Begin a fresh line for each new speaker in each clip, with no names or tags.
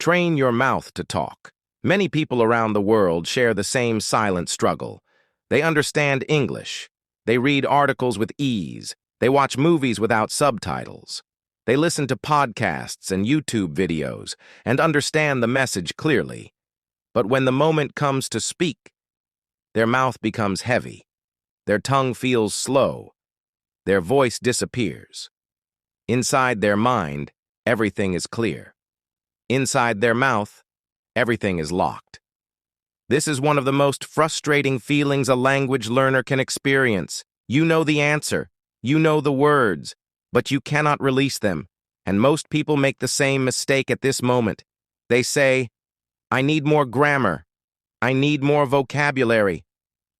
Train your mouth to talk. Many people around the world share the same silent struggle. They understand English. They read articles with ease. They watch movies without subtitles. They listen to podcasts and YouTube videos and understand the message clearly. But when the moment comes to speak, their mouth becomes heavy. Their tongue feels slow. Their voice disappears. Inside their mind, everything is clear. Inside their mouth, everything is locked. This is one of the most frustrating feelings a language learner can experience. You know the answer, you know the words, but you cannot release them. And most people make the same mistake at this moment. They say, I need more grammar. I need more vocabulary.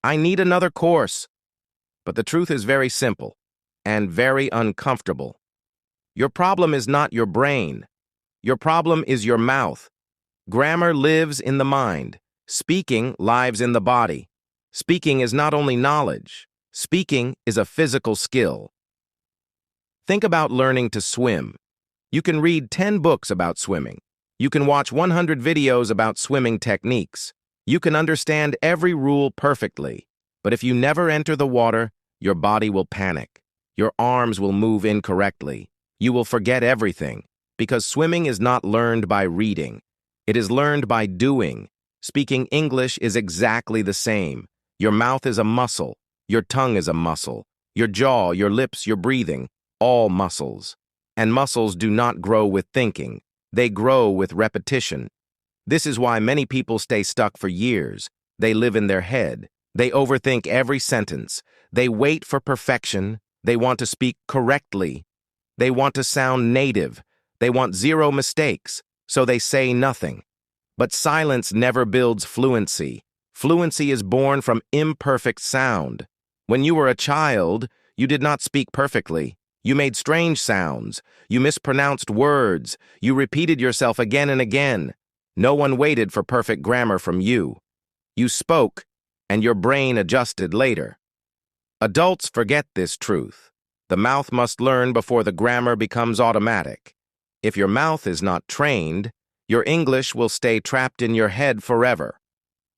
I need another course. But the truth is very simple and very uncomfortable. Your problem is not your brain. Your problem is your mouth. Grammar lives in the mind. Speaking lives in the body. Speaking is not only knowledge. Speaking is a physical skill. Think about learning to swim. You can read 10 books about swimming. You can watch 100 videos about swimming techniques. You can understand every rule perfectly. But if you never enter the water, your body will panic. Your arms will move incorrectly. You will forget everything. Because swimming is not learned by reading. It is learned by doing. Speaking English is exactly the same. Your mouth is a muscle. Your tongue is a muscle. Your jaw, your lips, your breathing, all muscles. And muscles do not grow with thinking. They grow with repetition. This is why many people stay stuck for years. They live in their head. They overthink every sentence. They wait for perfection. They want to speak correctly. They want to sound native. They want zero mistakes, so they say nothing. But silence never builds fluency. Fluency is born from imperfect sound. When you were a child, you did not speak perfectly. You made strange sounds. You mispronounced words. You repeated yourself again and again. No one waited for perfect grammar from you. You spoke, and your brain adjusted later. Adults forget this truth. The mouth must learn before the grammar becomes automatic. If your mouth is not trained, your English will stay trapped in your head forever.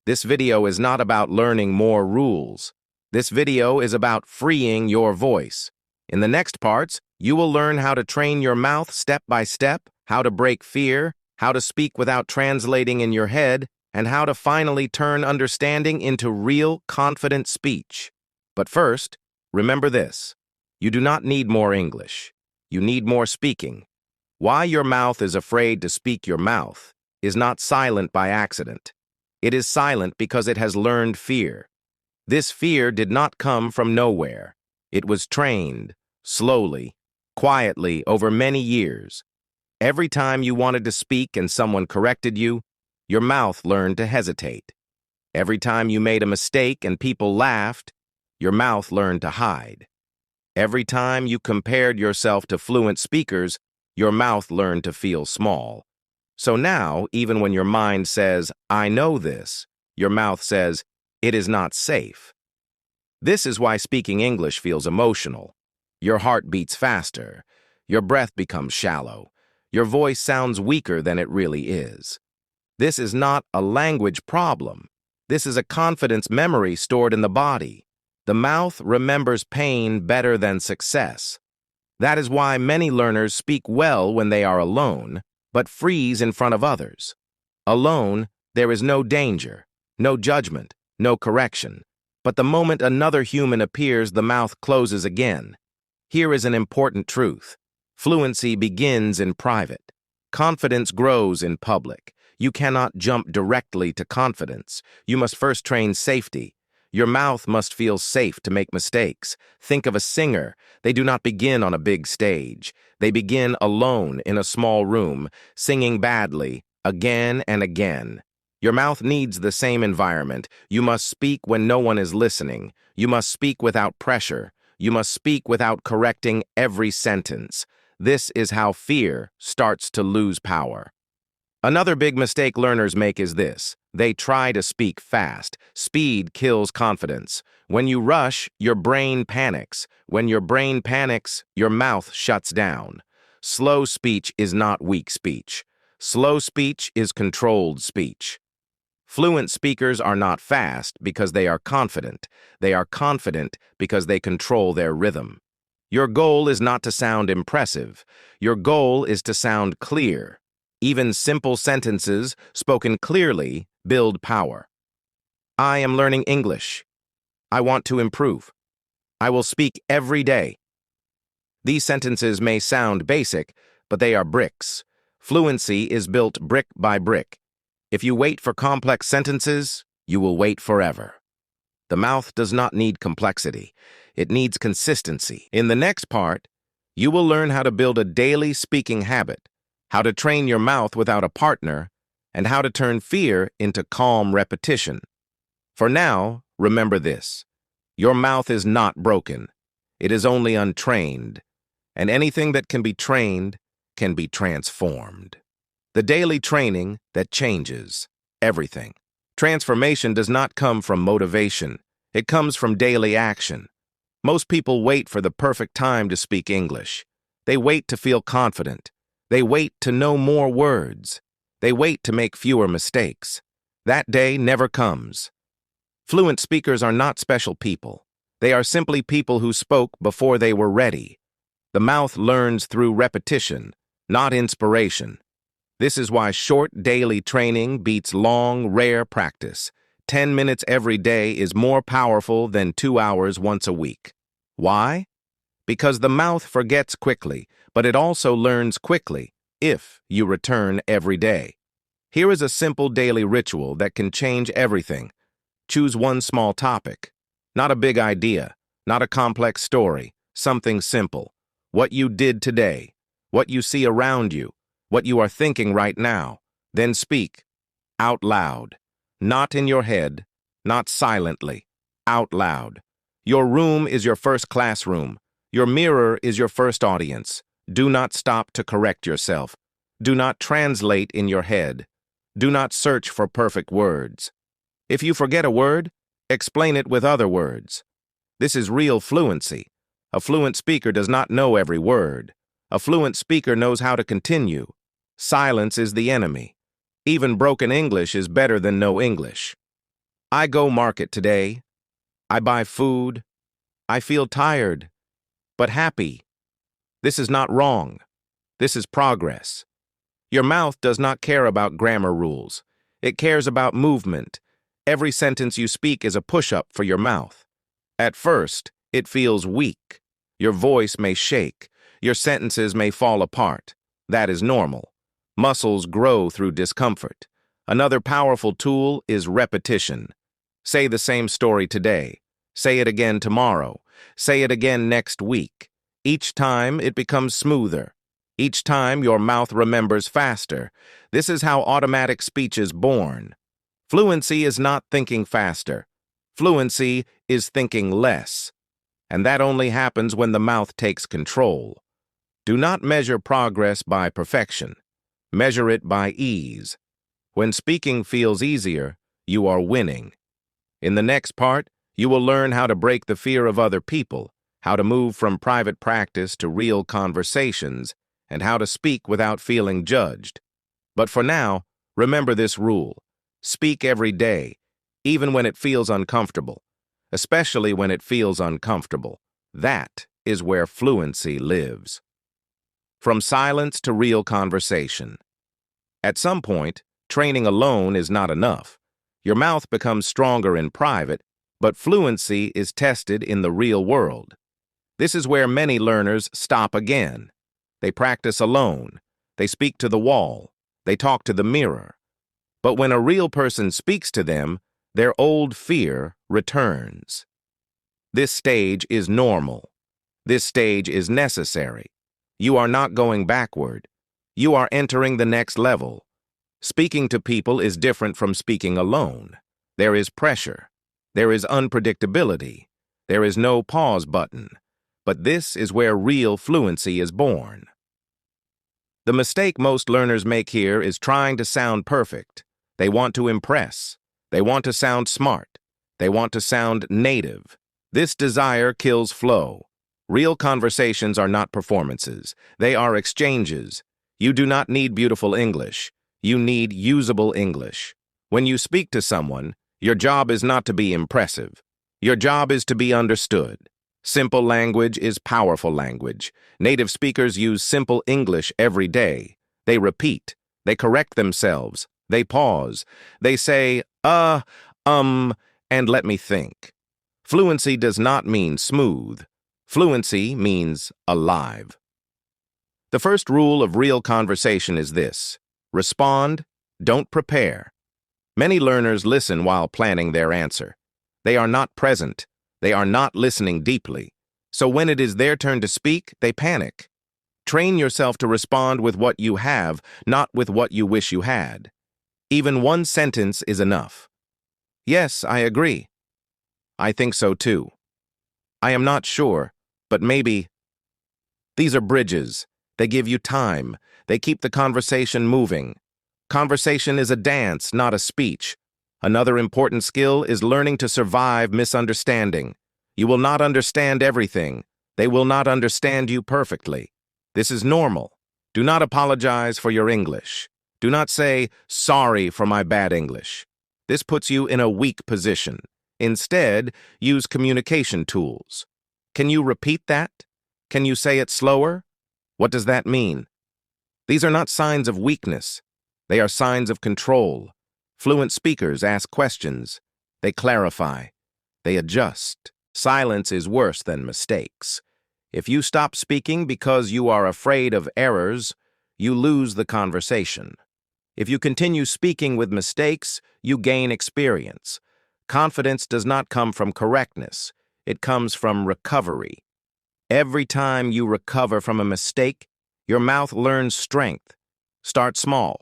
This video is not about learning more rules. This video is about freeing your voice. In the next parts, you will learn how to train your mouth step by step, how to break fear, how to speak without translating in your head, and how to finally turn understanding into real, confident speech. But first, remember this. You do not need more English. You need more speaking. Why your mouth is afraid to speak your mouth is not silent by accident. It is silent because it has learned fear. This fear did not come from nowhere. It was trained, slowly, quietly, over many years. Every time you wanted to speak and someone corrected you, your mouth learned to hesitate. Every time you made a mistake and people laughed, your mouth learned to hide. Every time you compared yourself to fluent speakers, your mouth learned to feel small. So now, even when your mind says, I know this, your mouth says, it is not safe. This is why speaking English feels emotional. Your heart beats faster. Your breath becomes shallow. Your voice sounds weaker than it really is. This is not a language problem. This is a confidence memory stored in the body. The mouth remembers pain better than success. That is why many learners speak well when they are alone, but freeze in front of others. Alone, there is no danger, no judgment, no correction. But the moment another human appears, the mouth closes again. Here is an important truth. Fluency begins in private. Confidence grows in public. You cannot jump directly to confidence. You must first train safety. Your mouth must feel safe to make mistakes. Think of a singer. They do not begin on a big stage. They begin alone in a small room, singing badly, again and again. Your mouth needs the same environment. You must speak when no one is listening. You must speak without pressure. You must speak without correcting every sentence. This is how fear starts to lose power. Another big mistake learners make is this. They try to speak fast. Speed kills confidence. When you rush, your brain panics. When your brain panics, your mouth shuts down. Slow speech is not weak speech. Slow speech is controlled speech. Fluent speakers are not fast because they are confident. They are confident because they control their rhythm. Your goal is not to sound impressive. Your goal is to sound clear. Even simple sentences spoken clearly build power. I am learning English. I want to improve. I will speak every day. These sentences may sound basic, but they are bricks. Fluency is built brick by brick. If you wait for complex sentences, you will wait forever. The mouth does not need complexity. It needs consistency. In the next part, you will learn how to build a daily speaking habit, how to train your mouth without a partner, and how to turn fear into calm repetition. For now, remember this. Your mouth is not broken. It is only untrained. And anything that can be trained can be transformed. The daily training that changes everything. Transformation does not come from motivation. It comes from daily action. Most people wait for the perfect time to speak English. They wait to feel confident. They wait to know more words. They wait to make fewer mistakes. That day never comes. Fluent speakers are not special people. They are simply people who spoke before they were ready. The mouth learns through repetition, not inspiration. This is why short daily training beats long, rare practice. 10 minutes every day is more powerful than 2 hours once a week. Why? Because the mouth forgets quickly, but it also learns quickly if you return every day. Here is a simple daily ritual that can change everything. Choose one small topic. Not a big idea, not a complex story, something simple. What you did today, what you see around you, what you are thinking right now. Then speak out loud, not in your head, not silently, out loud. Your room is your first classroom. Your mirror is your first audience. Do not stop to correct yourself. Do not translate in your head. Do not search for perfect words. If you forget a word, explain it with other words. This is real fluency. A fluent speaker does not know every word. A fluent speaker knows how to continue. Silence is the enemy. Even broken English is better than no English. I go market today. I buy food. I feel tired, but happy. This is not wrong. This is progress. Your mouth does not care about grammar rules. It cares about movement. Every sentence you speak is a push-up for your mouth. At first, it feels weak. Your voice may shake. Your sentences may fall apart. That is normal. Muscles grow through discomfort. Another powerful tool is repetition. Say the same story today. Say it again tomorrow. Say it again next week. Each time it becomes smoother. Each time your mouth remembers faster. This is how automatic speech is born. Fluency is not thinking faster. Fluency is thinking less. And that only happens when the mouth takes control. Do not measure progress by perfection. Measure it by ease. When speaking feels easier, you are winning. In the next part, you will learn how to break the fear of other people, how to move from private practice to real conversations, and how to speak without feeling judged. But for now, remember this rule. Speak every day, even when it feels uncomfortable, especially when it feels uncomfortable. That is where fluency lives. From silence to real conversation. At some point, training alone is not enough. Your mouth becomes stronger in private, but fluency is tested in the real world. This is where many learners stop again. They practice alone. They speak to the wall. They talk to the mirror. But when a real person speaks to them, their old fear returns. This stage is normal. This stage is necessary. You are not going backward. You are entering the next level. Speaking to people is different from speaking alone. There is pressure. There is unpredictability. There is no pause button. But this is where real fluency is born. The mistake most learners make here is trying to sound perfect. They want to impress. They want to sound smart. They want to sound native. This desire kills flow. Real conversations are not performances. They are exchanges. You do not need beautiful English. You need usable English. When you speak to someone, your job is not to be impressive. Your job is to be understood. Simple language is powerful language. Native speakers use simple English every day. They repeat. They correct themselves. They pause. They say, and let me think. Fluency does not mean smooth. Fluency means alive. The first rule of real conversation is this: respond, don't prepare. Many learners listen while planning their answer. They are not present. They are not listening deeply. So when it is their turn to speak, they panic. Train yourself to respond with what you have, not with what you wish you had. Even one sentence is enough. Yes, I agree. I think so too. I am not sure, but maybe. These are bridges. They give you time. They keep the conversation moving. Conversation is a dance, not a speech. Another important skill is learning to survive misunderstanding. You will not understand everything. They will not understand you perfectly. This is normal. Do not apologize for your English. Do not say, sorry for my bad English. This puts you in a weak position. Instead, use communication tools. Can you repeat that? Can you say it slower? What does that mean? These are not signs of weakness. They are signs of control. Fluent speakers ask questions. They clarify. They adjust. Silence is worse than mistakes. If you stop speaking because you are afraid of errors, you lose the conversation. If you continue speaking with mistakes, you gain experience. Confidence does not come from correctness. It comes from recovery. Every time you recover from a mistake, your mouth learns strength. Start small.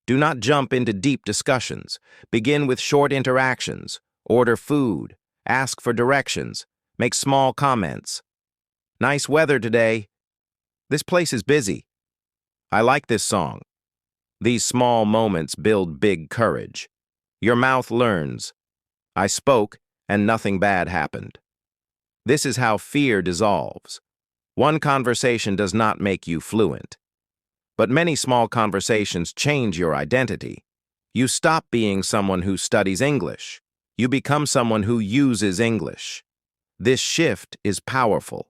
Do not jump into deep discussions. Begin with short interactions. Order food. Ask for directions. Make small comments. Nice weather today. This place is busy. I like this song. These small moments build big courage. Your mouth learns. I spoke, and nothing bad happened. This is how fear dissolves. One conversation does not make you fluent. But many small conversations change your identity. You stop being someone who studies English. You become someone who uses English. This shift is powerful.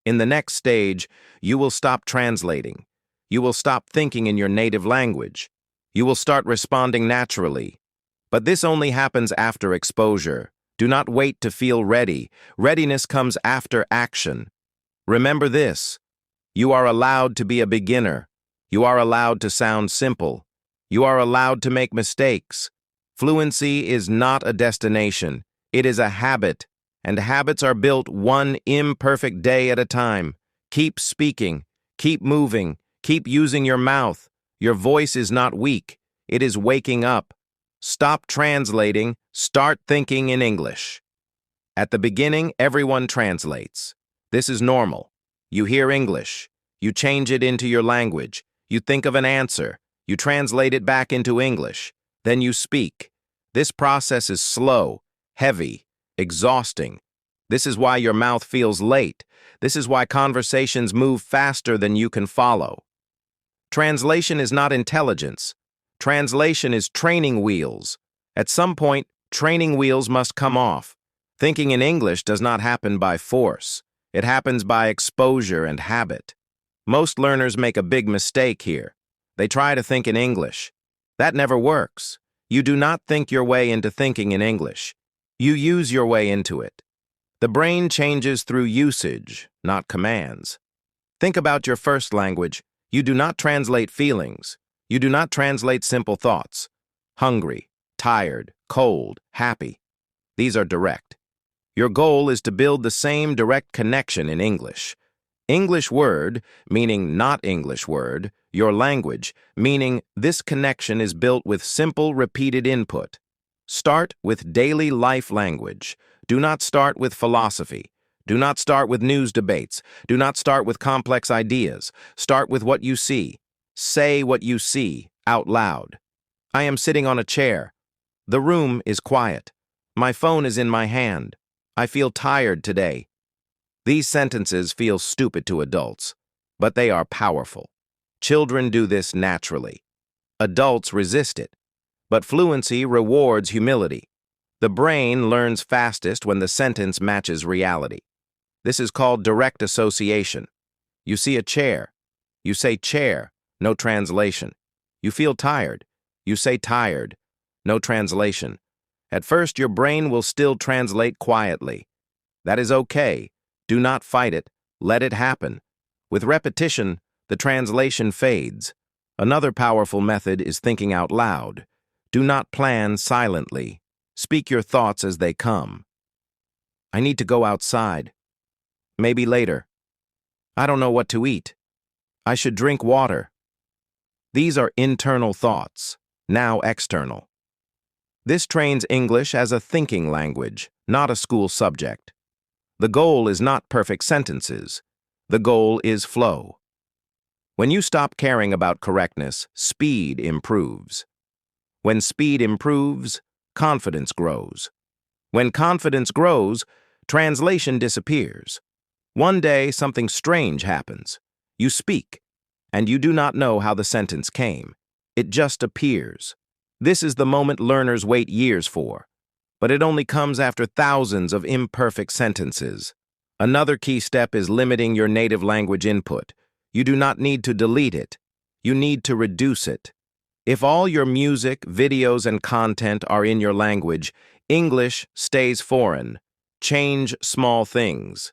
In the next stage, you will stop translating. You will stop thinking in your native language. You will start responding naturally. But this only happens after exposure. Do not wait to feel ready. Readiness comes after action. Remember this: you are allowed to be a beginner. You are allowed to sound simple. You are allowed to make mistakes. Fluency is not a destination. It is a habit, and habits are built one imperfect day at a time. Keep speaking. Keep moving. Keep using your mouth. Your voice is not weak. It is waking up. Stop translating. Start thinking in English. At the beginning, everyone translates. This is normal. You hear English. You change it into your language. You think of an answer. You translate it back into English. Then you speak. This process is slow, heavy, exhausting. This is why your mouth feels late. This is why conversations move faster than you can follow. Translation is not intelligence. Translation is training wheels. At some point, training wheels must come off. Thinking in English does not happen by force. It happens by exposure and habit. Most learners make a big mistake here. They try to think in English. That never works. You do not think your way into thinking in English. You use your way into it. The brain changes through usage, not commands. Think about your first language. You do not translate feelings. You do not translate simple thoughts. Hungry, tired, cold, happy. These are direct. Your goal is to build the same direct connection in English. English word, meaning not English word, your language, meaning this connection is built with simple, repeated input. Start with daily life language. Do not start with philosophy. Do not start with news debates. Do not start with complex ideas. Start with what you see. Say what you see out loud. I am sitting on a chair. The room is quiet. My phone is in my hand. I feel tired today. These sentences feel stupid to adults, but they are powerful. Children do this naturally. Adults resist it. But fluency rewards humility. The brain learns fastest when the sentence matches reality. This is called direct association. You see a chair. You say chair, no translation. You feel tired. You say tired, no translation. At first, your brain will still translate quietly. That is okay. Do not fight it. Let it happen. With repetition, the translation fades. Another powerful method is thinking out loud. Do not plan silently. Speak your thoughts as they come. I need to go outside. Maybe later. I don't know what to eat. I should drink water. These are internal thoughts, now external. This trains English as a thinking language, not a school subject. The goal is not perfect sentences. The goal is flow. When you stop caring about correctness, speed improves. When speed improves, confidence grows. When confidence grows, translation disappears. One day, something strange happens. You speak, and you do not know how the sentence came. It just appears. This is the moment learners wait years for, but it only comes after thousands of imperfect sentences. Another key step is limiting your native language input. You do not need to delete it. You need to reduce it. If all your music, videos, and content are in your language, English stays foreign. Change small things.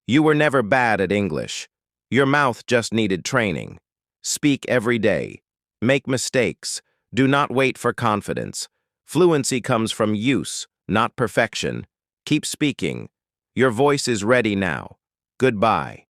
You were never bad at English. Your mouth just needed training. Speak every day. Make mistakes. Do not wait for confidence. Fluency comes from use, not perfection. Keep speaking. Your voice is ready now. Goodbye.